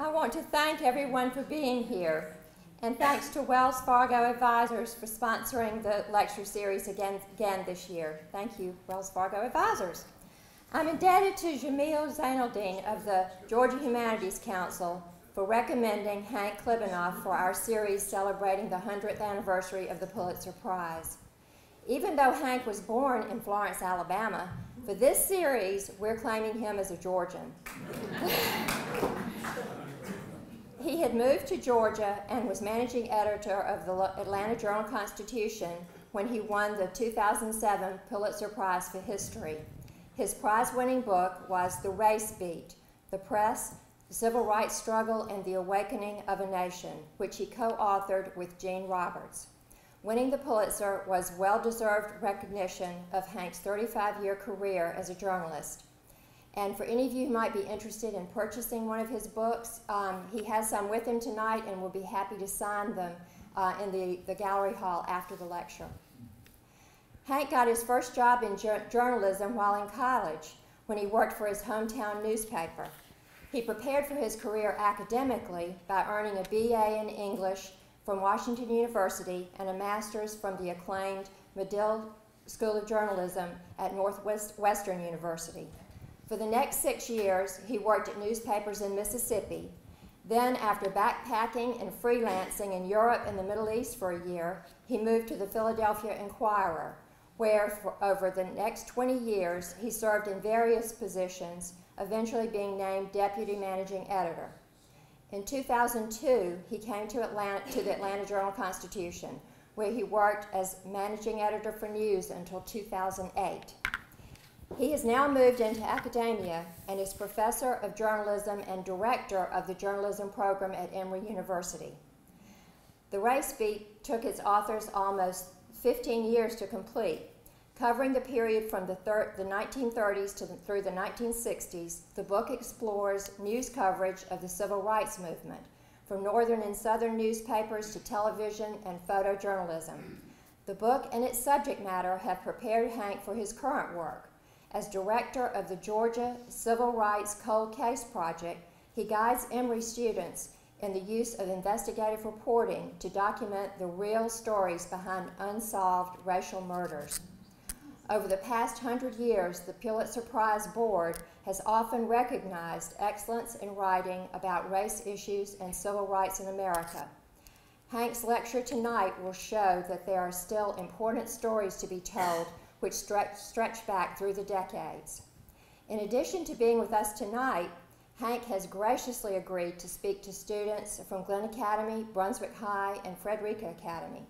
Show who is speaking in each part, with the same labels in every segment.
Speaker 1: I want to thank everyone for being here, and thanks to Wells Fargo Advisors for sponsoring the lecture series again this year. Thank you, Wells Fargo Advisors. I'm indebted to Jamil Zainuddin of the Georgia Humanities Council for recommending Hank Klibanoff for our series celebrating the 100th anniversary of the Pulitzer Prize. Even though Hank was born in Florence, Alabama, for this series, we're claiming him as a Georgian. He had moved to Georgia and was managing editor of the Atlanta Journal-Constitution when he won the 2007 Pulitzer Prize for History. His prize-winning book was The Race Beat, The Press, the Civil Rights Struggle, and the Awakening of a Nation, which he co-authored with Gene Roberts. Winning the Pulitzer was well-deserved recognition of Hank's 35-year career as a journalist. And for any of you who might be interested in purchasing one of his books, he has some with him tonight and will be happy to sign them in the gallery hall after the lecture. Hank got his first job in journalism while in college when he worked for his hometown newspaper. He prepared for his career academically by earning a BA in English from Washington University and a master's from the acclaimed Medill School of Journalism at Northwestern University. For the next 6 years, he worked at newspapers in Mississippi. Then, after backpacking and freelancing in Europe and the Middle East for a year, he moved to the Philadelphia Inquirer, where for over the next 20 years, he served in various positions, eventually being named Deputy Managing Editor. In 2002, he came to the Atlanta Journal-Constitution, where he worked as Managing Editor for News until 2008. He has now moved into academia and is Professor of Journalism and Director of the Journalism Program at Emory University. The Race Beat took its authors almost 15 years to complete. Covering the period from the 1930s through the 1960s, the book explores news coverage of the civil rights movement, from northern and southern newspapers to television and photojournalism. The book and its subject matter have prepared Hank for his current work. As director of the Georgia Civil Rights Cold Case Project, he guides Emory students in the use of investigative reporting to document the real stories behind unsolved racial murders. Over the past 100 years, the Pulitzer Prize Board has often recognized excellence in writing about race issues and civil rights in America. Hank's lecture tonight will show that there are still important stories to be told which stretch back through the decades. In addition to being with us tonight, Hank has graciously agreed to speak to students from Glenn Academy, Brunswick High, and Frederica Academy.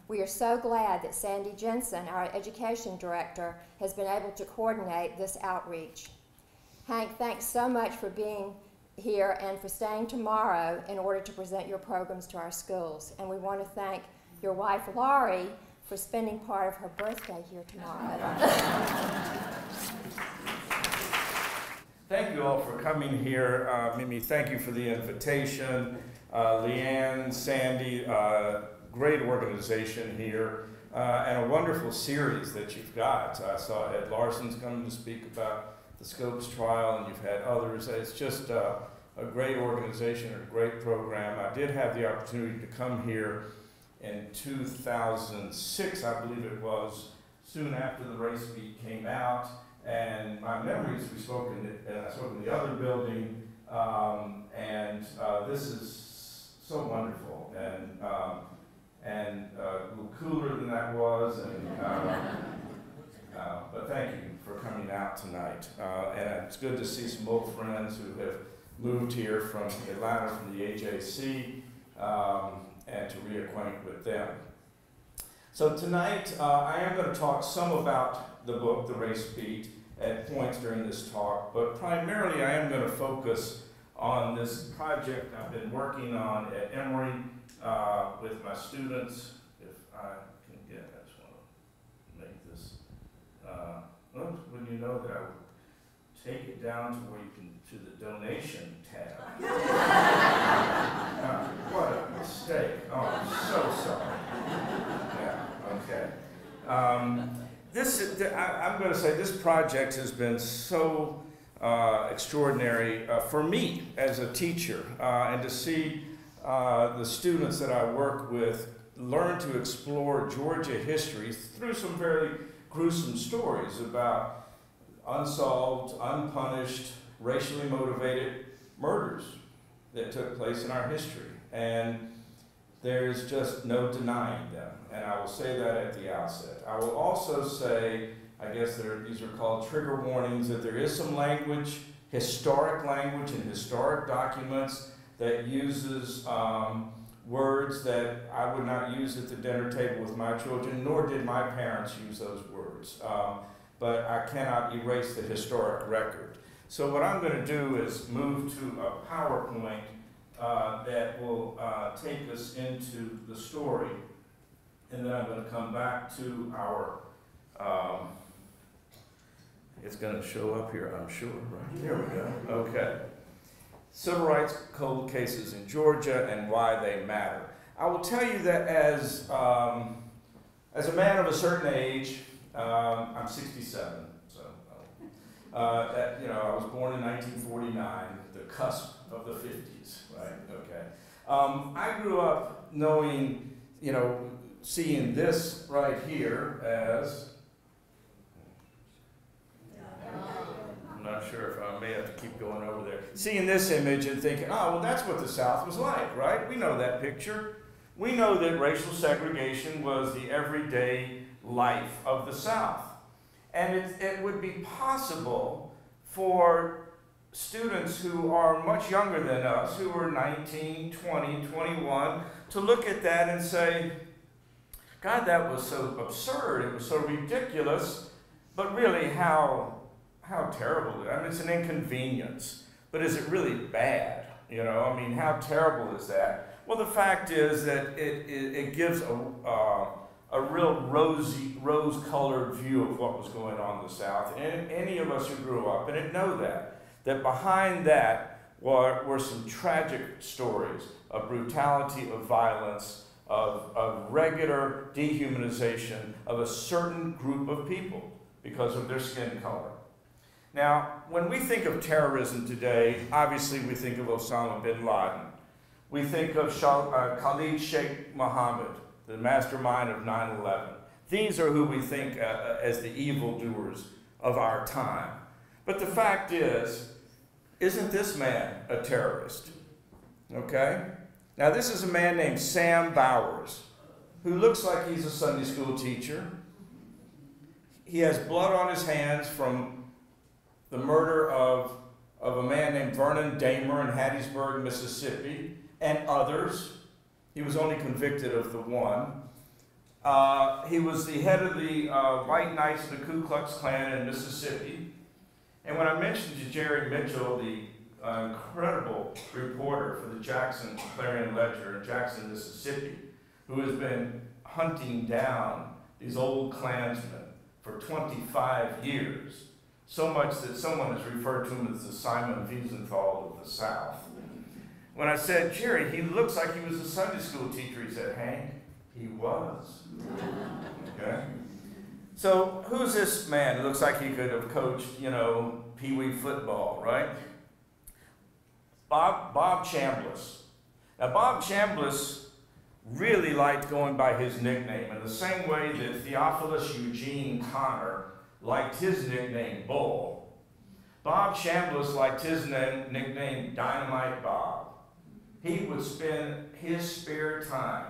Speaker 1: We are so glad that Sandy Jensen, our education director, has been able to coordinate this outreach. Hank, thanks so much for being here and for staying tomorrow in order to present your programs to our schools. And we want to thank your wife, Laurie, for spending part of her birthday here tomorrow.
Speaker 2: Thank you all for coming here. Mimi, thank you for the invitation. Leanne, Sandy, great organization here, and a wonderful series that you've got. I saw Ed Larson's coming to speak about the Scopes trial, and you've had others. It's just a great organization and a great program. I did have the opportunity to come here in 2006, I believe it was, soon after the Race Beat came out. And my memories, I spoke in the other building, and this is so wonderful, and a little cooler than that was, but thank you for coming out tonight. And it's good to see some old friends who have moved here from Atlanta, from the AJC, and to reacquaint with them. So tonight, I am going to talk some about the book, The Race Beat, at points during this talk, but primarily I am going to focus on this project I've been working on at Emory with my students. If I can get, I just want to make this, when you know that I would take it down to where you can, to the donation tab. What a mistake. Oh, I'm so sorry. Yeah, okay. I'm going to say this project has been so extraordinary for me as a teacher, and to see the students that I work with learn to explore Georgia history through some very gruesome stories about unsolved, unpunished, racially motivated murders that took place in our history. And there's just no denying them. And I will say that at the outset. I will also say, I guess these are called trigger warnings, that there is some language, historic language in historic documents that uses words that I would not use at the dinner table with my children, nor did my parents use those words. But I cannot erase the historic record. So what I'm going to do is move to a PowerPoint that will take us into the story, and then I'm going to come back to our, it's going to show up here, I'm sure, right? Here we go. Okay. Civil rights cold cases in Georgia and why they matter. I will tell you that as a man of a certain age, I'm 67, so I was born in 1949, the cusp of the 50s, right? Okay. I grew up knowing, seeing this right here as, I'm not sure if I may have to keep going over there. Seeing this image and thinking, oh, well, that's what the South was like, right? We know that picture. We know that racial segregation was the everyday life of the South. And it would be possible for students who are much younger than us, who are 19, 20, 21, to look at that and say, God, that was so absurd, it was so ridiculous, but really how terrible. I mean, it's an inconvenience, but is it really bad? How terrible is that? Well, the fact is that it gives a real rose-colored view of what was going on in the South. And any of us who grew up in it know that behind that were some tragic stories of brutality, of violence, of regular dehumanization of a certain group of people because of their skin color. Now, when we think of terrorism today, obviously we think of Osama bin Laden. We think of Khalid Sheikh Mohammed, the mastermind of 9/11. These are who we think as the evildoers of our time. But the fact is, isn't this man a terrorist? Okay? Now, this is a man named Sam Bowers, who looks like he's a Sunday school teacher. He has blood on his hands from the murder of a man named Vernon Damer in Hattiesburg, Mississippi, and others. He was only convicted of the one. He was the head of the White Knights of the Ku Klux Klan in Mississippi. And when I mentioned to Jerry Mitchell, the incredible reporter for the Jackson Clarion Ledger in Jackson, Mississippi, who has been hunting down these old Klansmen for 25 years, so much that someone has referred to him as the Simon Wiesenthal of the South. When I said, Jerry, he looks like he was a Sunday school teacher, he said, Hank, he was. Okay? So who's this man? It looks like he could have coached, Pee-wee football, right? Bob Chambliss. Now, Bob Chambliss really liked going by his nickname in the same way that Theophilus Eugene Connor liked his nickname Bull. Bob Chambliss liked his nickname Dynamite Bob. He would spend his spare time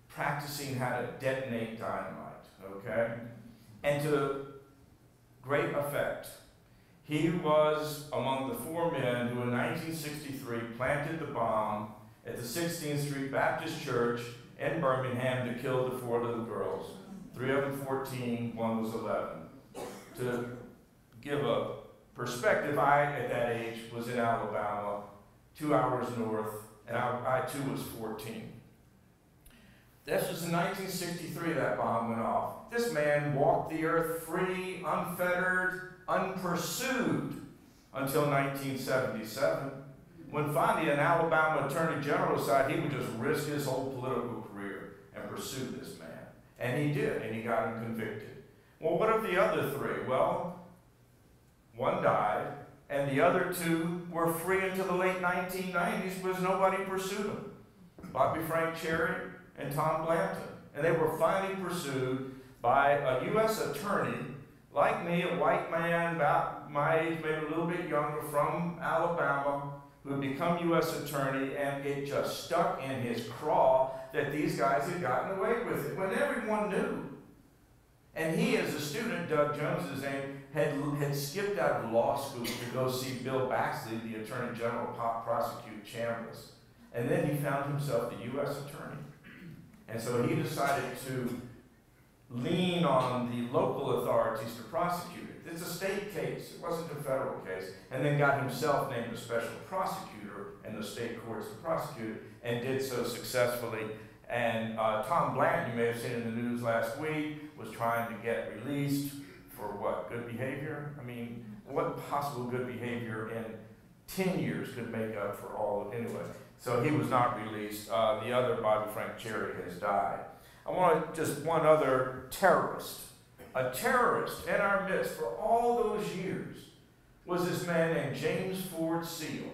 Speaker 2: practicing how to detonate dynamite, okay? And to great effect. He was among the 4 men who in 1963 planted the bomb at the 16th Street Baptist Church in Birmingham to kill the 4 little girls. 3 of them 14, 1 was 11. To give a perspective, I, at that age, was in Alabama, 2 hours north, and I too was 14. This was in 1963 that bomb went off. This man walked the earth free, unfettered, unpursued until 1977, when finally an Alabama attorney general decided he would just risk his whole political career and pursue this man. And he did, and he got him convicted. Well, what of the other 3? Well, One died, and the other two were free until the late 1990s because nobody pursued them. Bobby Frank Cherry and Tom Blanton. And they were finally pursued by a U.S. attorney like me, a white man about my age, maybe a little bit younger, from Alabama, who had become U.S. attorney, and it just stuck in his craw that these guys had gotten away with it when everyone knew. And he, as a student, Doug Jones, his name, had skipped out of law school to go see Bill Baxley, the Attorney General, prosecute Chambliss. And then he found himself the U.S. attorney. And so he decided to lean on the local authorities to prosecute it. It's a state case. It wasn't a federal case. And then got himself named a special prosecutor in the state courts to prosecute it, and did so successfully. And Tom Blanton, you may have seen in the news last week, was trying to get released for what? Good behavior? I mean, what possible good behavior in 10 years could make up for all of it anyway? So he was not released. The other, Bobby Frank Cherry, has died. I want just one other terrorist. A terrorist in our midst for all those years was this man named James Ford Seal.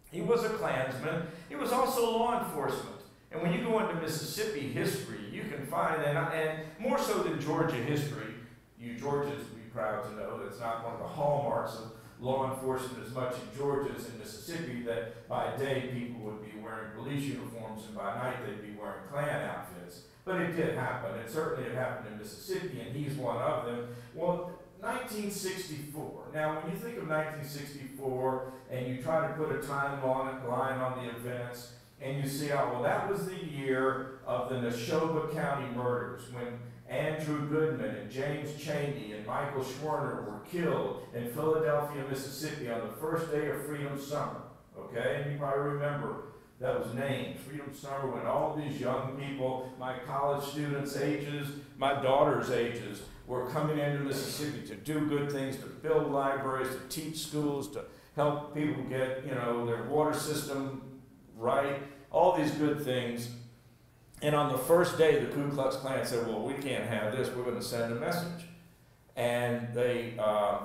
Speaker 2: He was a Klansman. He was also law enforcement. And when you go into Mississippi history, you can find, and more so than Georgia history, you Georgians would be proud to know that it's not one of the hallmarks of law enforcement as much in Georgia as in Mississippi, that by day people would be wearing police uniforms and by night they'd be wearing Klan outfits. But it did happen. It certainly had happened in Mississippi, and he's one of them. Well, 1964. Now, when you think of 1964 and you try to put a timeline on the events, and you see, oh, well, that was the year of the Neshoba County murders, when Andrew Goodman and James Chaney and Michael Schwerner were killed in Philadelphia, Mississippi on the first day of Freedom Summer. Okay, and you probably remember that was named Freedom Summer, when all these young people, my college students' ages, my daughter's ages, were coming into Mississippi to do good things, to build libraries, to teach schools, to help people get, their water system right, all these good things. And on the first day, the Ku Klux Klan said, well, we can't have this, we're going to send a message. And they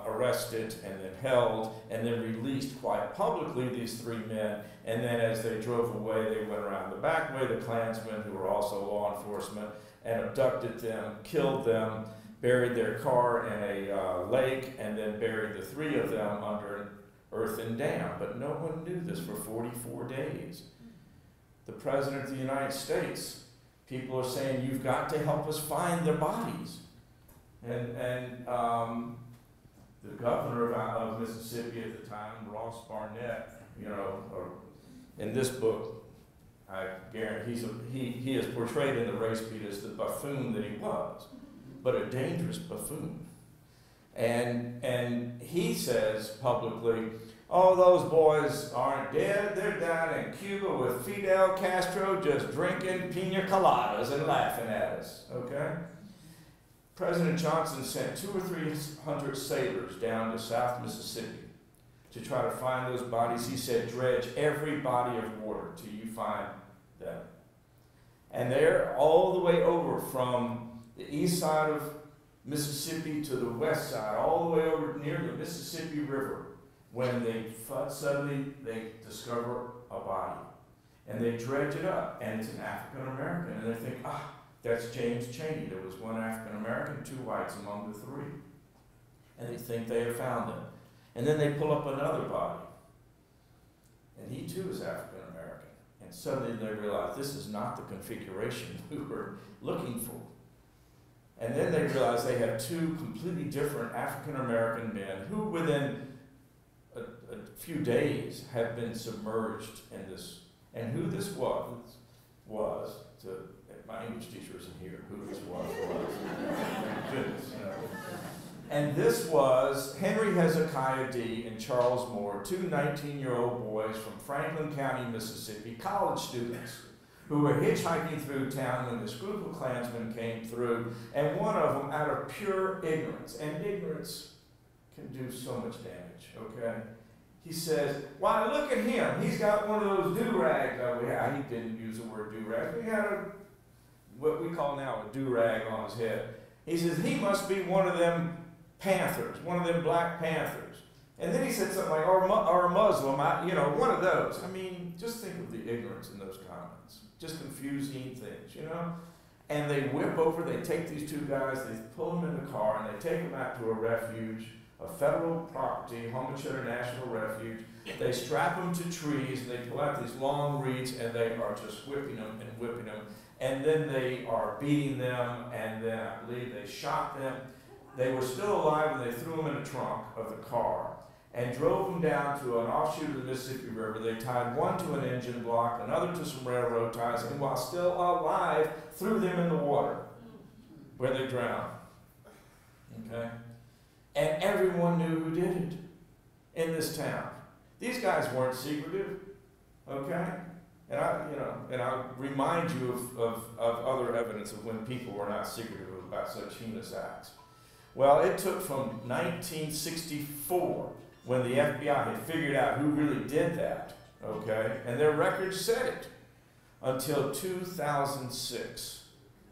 Speaker 2: arrested and then held and then released quite publicly these three men. And then as they drove away, they went around the back way, the Klansmen, who were also law enforcement, and abducted them, killed them, buried their car in a lake, and then buried the three of them under an earthen dam. But no one knew this for 44 days. The President of the United States, people are saying, you've got to help us find their bodies. And the governor of Mississippi at the time, Ross Barnett, in this book, I guarantee he is portrayed in the race beat as the buffoon that he was, but a dangerous buffoon. And he says publicly, oh, those boys aren't dead. They're down in Cuba with Fidel Castro just drinking pina coladas and laughing at us, okay? President Johnson sent 200 or 300 sailors down to South Mississippi to try to find those bodies. He said, dredge every body of water till you find them. And they're all the way over from the east side of Mississippi to the west side, all the way over near the Mississippi River, when suddenly they discover a body. And they dredge it up, and it's an African American, and they think, that's James Chaney. There was one African American, 2 whites among the 3. And they think they have found them. And then they pull up another body. And he too is African American. And suddenly they realize this is not the configuration we were looking for. And then they realize they have 2 completely different African American men who within a few days have been submerged in this. And who this was my English teacher isn't here. Who this was. Thank goodness, And this was Henry Hezekiah D. and Charles Moore, 2 19-year-old boys from Franklin County, Mississippi, college students, who were hitchhiking through town when this group of Klansmen came through, and one of them, out of pure ignorance, and ignorance can do so much damage, okay? He says, why, look at him. He's got one of those do-rags. He didn't use the word do-rag. He had what we call now a do-rag on his head. He says, he must be one of them Panthers, one of them Black Panthers. And then he said something like, or a Muslim, you know, one of those. I mean, just think of the ignorance in those comments. Just confusing things, you know. And they whip over, they take these two guys, they pull them in the car, and they take them out to a refuge, a federal property, Homage International Refuge. They strap them to trees, and they pull out these long reeds, and they are just whipping them and whipping them. And then they are beating them, and then I believe they shot them. They were still alive, and they threw them in the trunk of the car and drove them down to an offshoot of the Mississippi River. They tied one to an engine block, another to some railroad ties, and while still alive, threw them in the water where they drowned. Okay? And everyone knew who did it in this town. These guys weren't secretive, okay? And I'll remind you of other evidence of when people were not secretive about such heinous acts. Well, it took from 1964, when the FBI had figured out who really did that, okay, and their records said it, until 2006,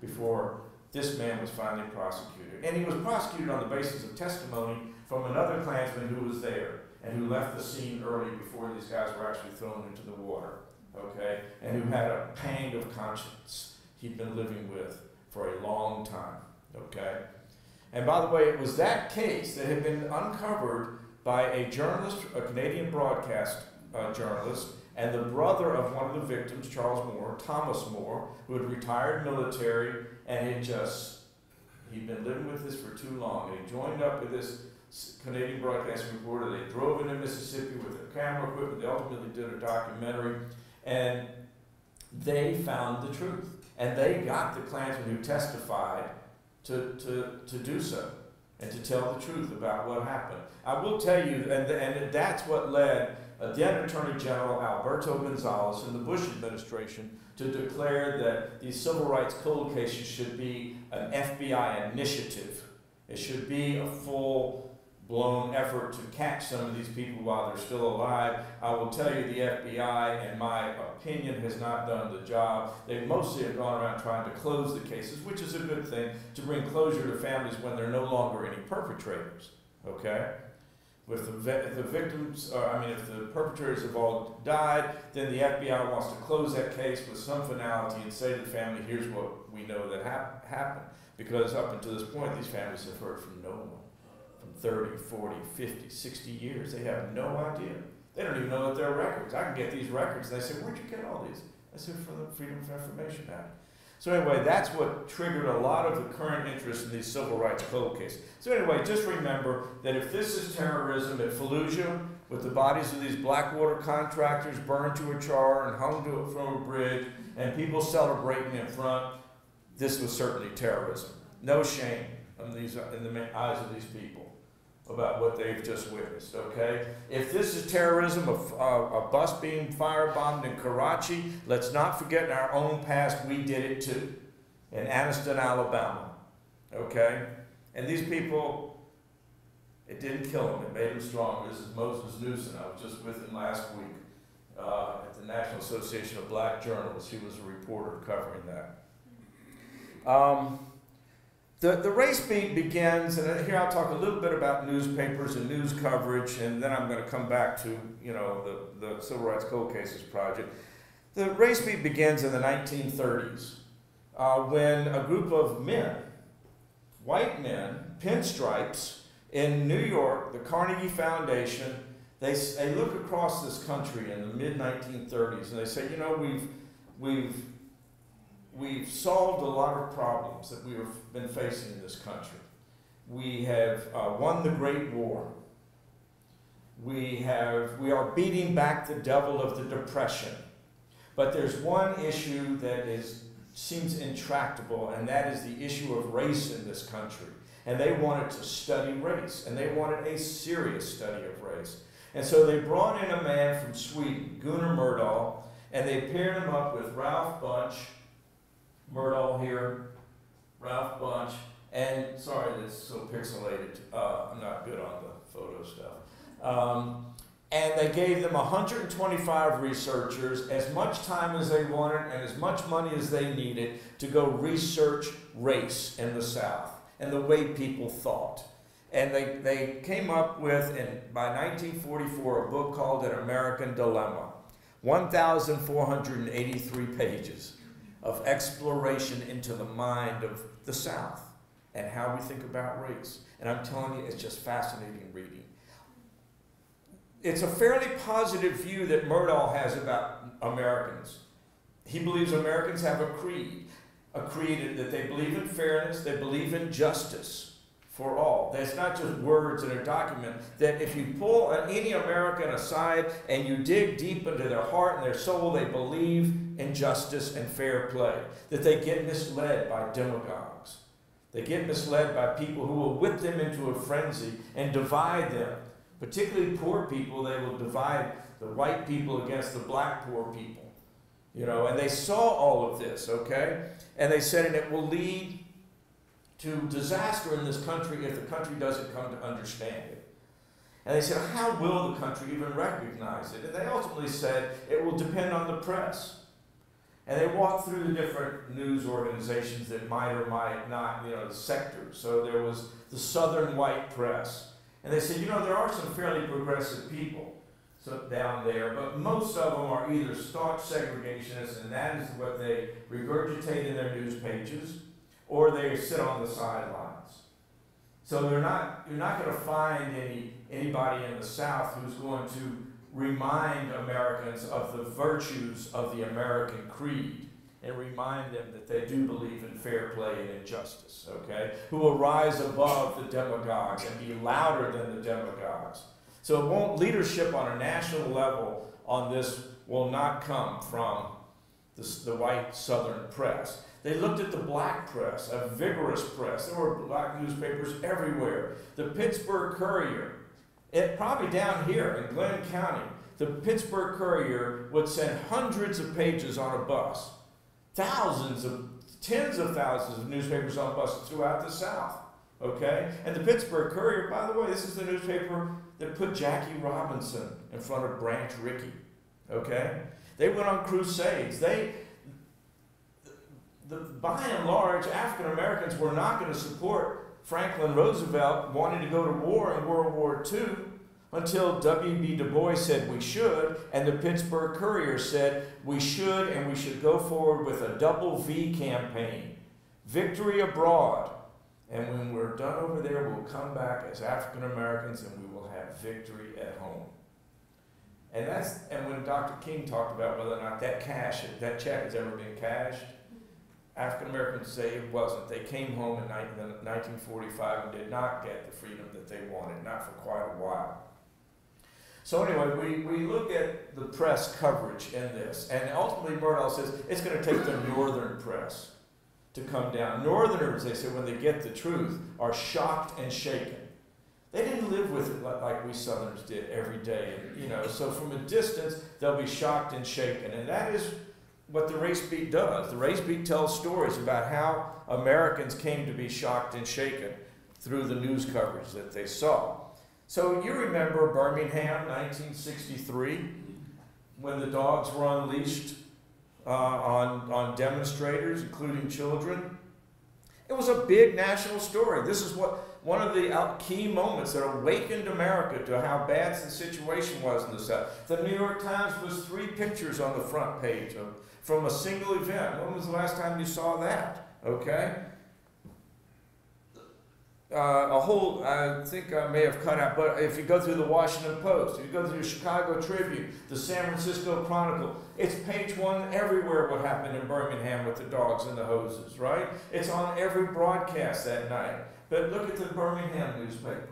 Speaker 2: before this man was finally prosecuted. And he was prosecuted on the basis of testimony from another Klansman who was there and who left the scene early before these guys were actually thrown into the water, okay, and who had a pang of conscience he'd been living with for a long time, okay. And by the way, it was that case that had been uncovered by a journalist, a Canadian broadcast journalist, and the brother of one of the victims, Charles Moore, Thomas Moore, who had retired military and he'd been living with this for too long. And he joined up with this Canadian broadcast reporter. They drove into Mississippi with their camera equipment. They ultimately did a documentary, and they found the truth. And they got the Klansmen who testified to do so and to tell the truth about what happened. I will tell you, and that's what led then Attorney General Alberto Gonzales in the Bush administration to declare that these civil rights cold cases should be an FBI initiative. It should be a full-blown effort to catch some of these people while they're still alive. I will tell you the FBI, in my opinion, has not done the job. They mostly have gone around trying to close the cases, which is a good thing, to bring closure to families when there are no longer any perpetrators, okay? If the victims, if the perpetrators have all died, then the FBI wants to close that case with some finality and say to the family, here's what we know that happened. Because up until this point, these families have heard from no one. From 30, 40, 50, 60 years. They have no idea. They don't even know that they're records. I can get these records. And they say, where'd you get all these? I said, from the Freedom of Information Act. So anyway, that's what triggered a lot of the current interest in these civil rights cold cases. So anyway, just remember that if this is terrorism at Fallujah, with the bodies of these Blackwater contractors burned to a char and hung from a bridge, and people celebrating in front, this was certainly terrorism. No shame in the eyes of these people about what they've just witnessed, okay? If this is terrorism, a bus being firebombed in Karachi, let's not forget in our own past we did it too, in Anniston, Alabama, okay? And these people, it didn't kill them, it made them stronger. This is Moses Newsom. I was just with him last week at the National Association of Black Journalists. He was a reporter covering that. The race beat begins, and here I'll talk a little bit about newspapers and news coverage, and then I'm going to come back to, the Civil Rights Cold Cases Project. The race beat begins in the 1930s when a group of men, white men, pinstripes, in New York, the Carnegie Foundation, they look across this country in the mid-1930s, and they say, we've solved a lot of problems that we have been facing in this country. We have won the Great War. We are beating back the devil of the Depression. But there's one issue that seems intractable, and that is the issue of race in this country. And they wanted to study race, and they wanted a serious study of race. And so they brought in a man from Sweden, Gunnar Myrdal, and they paired him up with Ralph Bunche, Myrdal here, Ralph Bunche, and sorry that's so pixelated, I'm not good on the photo stuff. And they gave them 125 researchers, as much time as they wanted and as much money as they needed to go research race in the South and the way people thought. And they came up with, by 1944, a book called An American Dilemma. 1,483 pages of exploration into the mind of the South and how we think about race. And I'm telling you, it's just fascinating reading. It's a fairly positive view that Murdahl has about Americans. He believes Americans have a creed that they believe in fairness, they believe in justice for all. That's not just words in a document, that if you pull any American aside and you dig deep into their heart and their soul, they believe in justice and fair play, that they get misled by demagogues. They get misled by people who will whip them into a frenzy and divide them. Particularly poor people, they will divide the white people against the black poor people. You know, and they saw all of this, okay? And they said, and it will lead to disaster in this country if the country doesn't come to understand it. And they said, how will the country even recognize it? And they ultimately said, it will depend on the press. And they walked through the different news organizations that might or might not, you know, the sectors. So there was the Southern White Press. And they said, you know, there are some fairly progressive people down there, but most of them are either staunch segregationists, and that is what they regurgitate in their news pages, or they sit on the sidelines. So you're not going to find anybody in the South who's going to remind Americans of the virtues of the American creed and remind them that they do believe in fair play and injustice, okay? Who will rise above the demagogues and be louder than the demagogues. So it won't, leadership on a national level on this will not come from the white Southern press. They looked at the black press, a vigorous press. There were black newspapers everywhere. The Pittsburgh Courier, probably down here in Glenn County, the Pittsburgh Courier would send hundreds of pages on a bus, tens of thousands of newspapers on buses throughout the South, okay? And the Pittsburgh Courier, by the way, this is the newspaper that put Jackie Robinson in front of Branch Rickey, okay? They went on crusades. By and large, African Americans were not going to support Franklin Roosevelt wanting to go to war in World War II until W.B. Du Bois said we should, and the Pittsburgh Courier said we should, and we should go forward with a double V campaign. Victory abroad. And when we're done over there, we'll come back as African Americans and we will have victory at home. And when Dr. King talked about whether or not that check has ever been cashed, African Americans say it wasn't. They came home in 1945 and did not get the freedom that they wanted, not for quite a while. So anyway, we look at the press coverage in this, and ultimately Murdahl says it's going to take the northern press to come down. Northerners, they say, when they get the truth, are shocked and shaken. They didn't live with it like we Southerners did every day, you know. So from a distance, they'll be shocked and shaken, and that is what the Race Beat does. The Race Beat tells stories about how Americans came to be shocked and shaken through the news coverage that they saw. So you remember Birmingham, 1963, when the dogs were unleashed on demonstrators, including children. It was a big national story. This is one of the key moments that awakened America to how bad the situation was in the South. The New York Times was 3 pictures on the front page from a single event. When was the last time you saw that? Okay? I think I may have cut out, but if you go through the Washington Post, if you go through the Chicago Tribune, the San Francisco Chronicle, it's page 1 everywhere what happened in Birmingham with the dogs and the hoses, right? It's on every broadcast that night. But look at the Birmingham newspaper.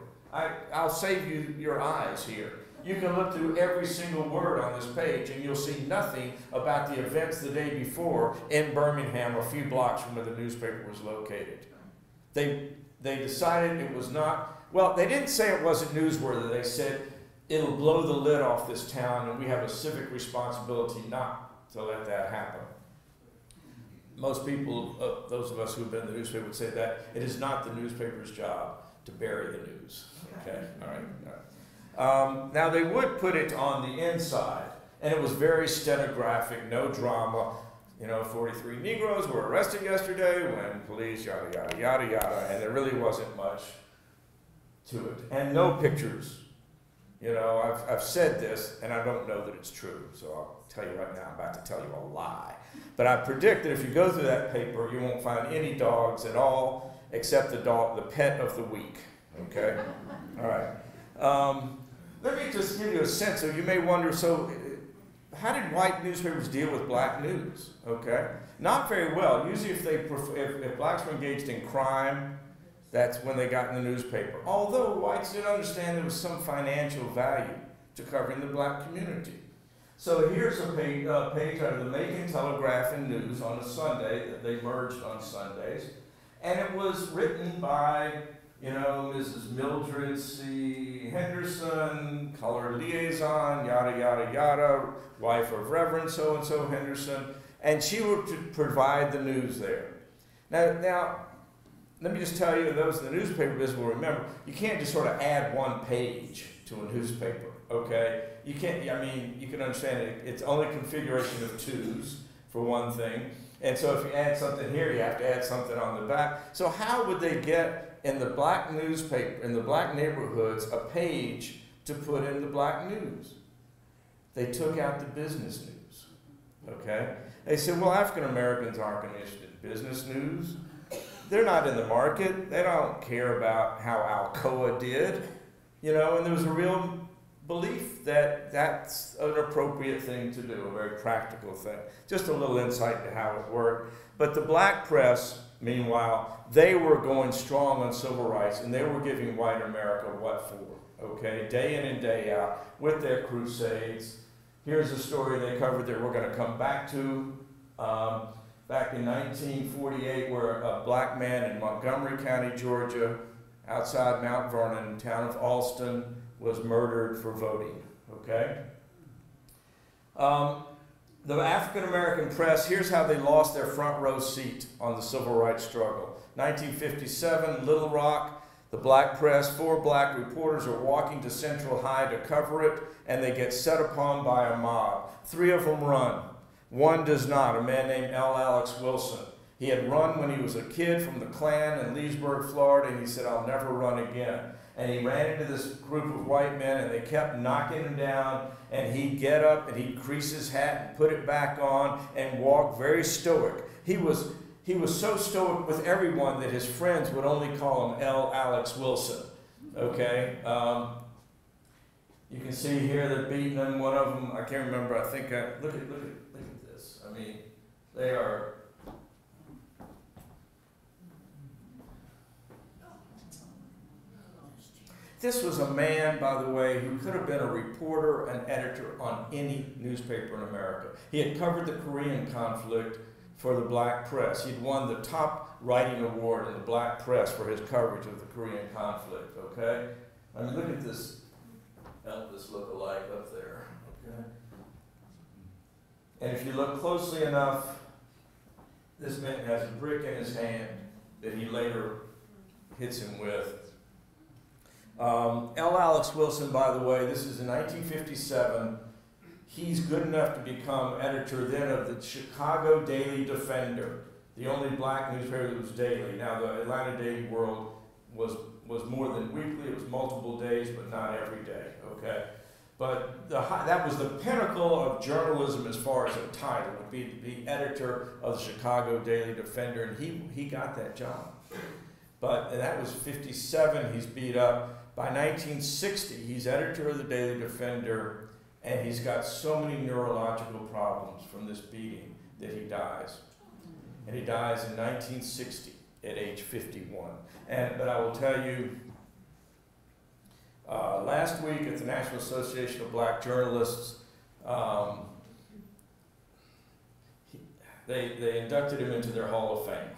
Speaker 2: I'll save you your eyes here. You can look through every single word on this page and you'll see nothing about the events the day before in Birmingham, a few blocks from where the newspaper was located. They decided it was not, well, they didn't say it wasn't newsworthy. They said it'll blow the lid off this town and we have a civic responsibility not to let that happen. Most people, those of us who have been in the newspaper would say that it is not the newspaper's job to bury the news. Okay, all right. Now they would put it on the inside, and it was very stenographic, no drama. You know, 43 Negroes were arrested yesterday when police, yada, yada, yada, yada, and there really wasn't much to it, and no pictures. You know, I've said this, and I don't know that it's true, so I'll tell you right now, I'm about to tell you a lie. But I predict that if you go through that paper, you won't find any dogs at all, except the pet of the week, okay? All right. Let me just give you a sense. So you may wonder, so how did white newspapers deal with black news, okay? Not very well. Usually if blacks were engaged in crime, that's when they got in the newspaper. Although whites did understand there was some financial value to covering the black community. So here's a page out of the Macon Telegraph and News on a Sunday, that they merged on Sundays. And it was written by, you know, Mrs. Mildred C. Henderson, colored liaison, yada, yada, yada, wife of Reverend so-and-so Henderson. And she would provide the news there. Now, let me just tell you, those in the newspaper business will remember, you can't just sort of add one page to a newspaper, okay? You can't, I mean, you can understand it, it's only configuration of twos, for one thing. And so if you add something here, you have to add something on the back. So how would they get in the black newspaper, in the black neighborhoods, a page to put in the black news? They took out the business news, okay? They said, well, African Americans aren't going to be interested in business news. They're not in the market. They don't care about how Alcoa did, you know, and there was a real belief that that's an appropriate thing to do, a very practical thing. Just a little insight into how it worked. But the black press, meanwhile, they were going strong on civil rights, and they were giving white America what for, okay, day in and day out with their crusades. Here's a story they covered that we're going to come back to. Back in 1948, where a black man in Montgomery County, Georgia, outside Mount Vernon, town of Alston, was murdered for voting, okay? The African-American press, here's how they lost their front row seat on the civil rights struggle. 1957, Little Rock, the black press, 4 black reporters are walking to Central High to cover it, and they get set upon by a mob. 3 of them run. 1 does not, a man named L. Alex Wilson. He had run when he was a kid from the Klan in Leesburg, Florida, and he said, I'll never run again. And he ran into this group of white men, and they kept knocking him down, and he'd get up, and he'd crease his hat and put it back on and walk very stoic. He was so stoic with everyone that his friends would only call him L. Alex Wilson, okay? You can see here they're beating him. One of them, I can't remember, I think, look at this. I mean, they are... This was a man, by the way, who could have been a reporter and editor on any newspaper in America. He had covered the Korean conflict for the black press. He'd won the top writing award in the black press for his coverage of the Korean conflict, okay? I mean, look at this Elvis look-alike up there, okay? And if you look closely enough, this man has a brick in his hand that he later hits him with. L. Alex Wilson, by the way, this is in 1957. He's good enough to become editor then of the Chicago Daily Defender, the only black newspaper that was daily. Now, the Atlanta Daily World was more than weekly. It was multiple days, but not every day, okay? But that was the pinnacle of journalism as far as a title, would be to be editor of the Chicago Daily Defender, and he got that job. But that was 57, he's beat up. By 1960, he's editor of the Daily Defender, and he's got so many neurological problems from this beating that he dies. And he dies in 1960 at age 51. But I will tell you, last week at the National Association of Black Journalists, they inducted him into their Hall of Fame.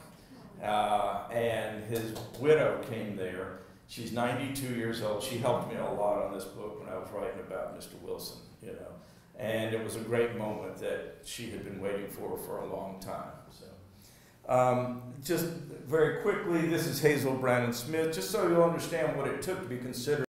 Speaker 2: And his widow came there. She's 92 years old. She helped me a lot on this book when I was writing about Mr. Wilson, you know. And it was a great moment that she had been waiting for a long time. So, just very quickly, this is Hazel Brannon Smith, just so you'll understand what it took to be considered